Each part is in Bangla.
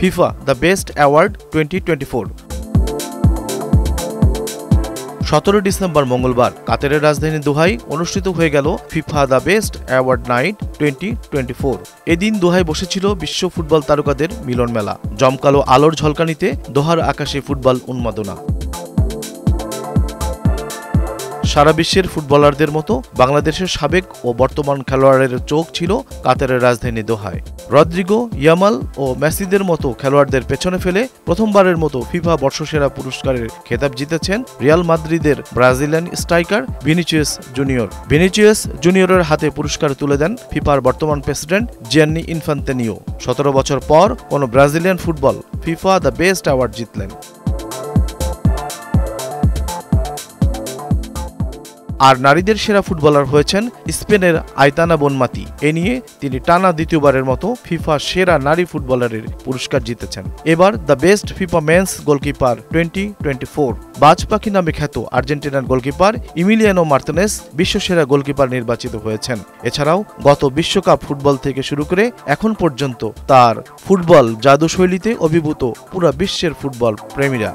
FIFA the best award 2024। 17 December মঙ্গলবার কাতারের রাজধানী দোহায় অনুষ্ঠিত হয়ে গেল FIFA the best award night 2024। এদিন দোহায় বসেছিল বিশ্ব ফুটবল তারকাদের মিলন মেলা। জমকালো আলোর ঝলকানিতে দোহার আকাশে ফুটবল উন্মাদনা। সারা বিশ্বের ফুটবলারদের মতো বাংলাদেশের সাবেক ও বর্তমান খেলোয়াড়ের চোখ ছিল কাতারের রাজধানী দোহায়। রদ্রিগো, ইয়ামাল ও মেসিদের মতো খেলোয়াড়দের পেছনে ফেলে প্রথমবারের মতো ফিফা বর্ষসেরা পুরস্কারের খেতাব জিতেছেন রিয়াল মাদ্রিদের Brazilian striker Vinicius Junior. Vinicius জুনিয়রের হাতে পুরস্কার তুলে দেন ফিফার বর্তমান প্রেসিডেন্ট জিয়ান্নি ইনফান্তিনো। 17 বছর পর কোনো Brazilian football FIFA the best award জিতলেন। আর নারীদের সেরা ফুটবলার হয়েছেন স্পেনের আইতানা বনমাতি। এ নিয়ে তিনি টানা দ্বিতীয়বারের মতো ফিফা সেরা নারী ফুটবলারের পুরস্কার জিতেছেন। এবার the best FIFA men's goalkeeper 2024 বাজ পাখি নামে খ্যাত আর্জেন্টিনার গোলকিপার ইমিলিয়ানো মার্তিনেজ বিশ্বসেরা গোলকিপার নির্বাচিত হয়েছেন। এছাড়াও গত বিশ্বকাপ ফুটবল থেকে শুরু করে এখন পর্যন্ত তার ফুটবল জাদুশৈলীতে অভিভূত পুরো বিশ্বের ফুটবল প্রেমীরা।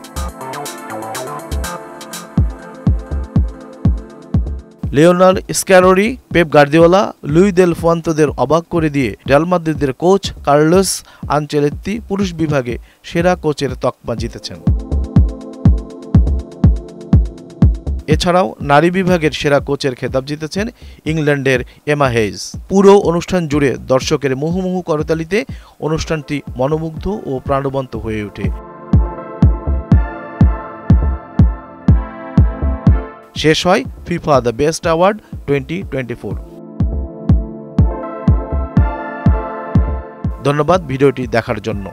Lionel Scaloni, Pep Guardiola, Luis del ফুয়ান্তোদের অবাক করে দিয়ে রিয়াল মাদ্রিদের কোচ কার্লোস আনচেলত্তি পুরুষ বিভাগে সেরা কোচের তকমা জিতেছেন। এছাড়াও নারী বিভাগের সেরা কোচের খেতাব জিতেছেন ইংল্যান্ডের এমা হেইজ। পুরো অনুষ্ঠান জুড়ে দর্শকের মুহুর্মুহু করতালিতে অনুষ্ঠানটি মনোমুগ্ধ ও প্রাণবন্ত হয়ে ওঠে। শেষ হয় ফিফা দ্য বেস্ট অ্যাওয়ার্ড 2024। ধন্যবাদ ভিডিওটি দেখার জন্য।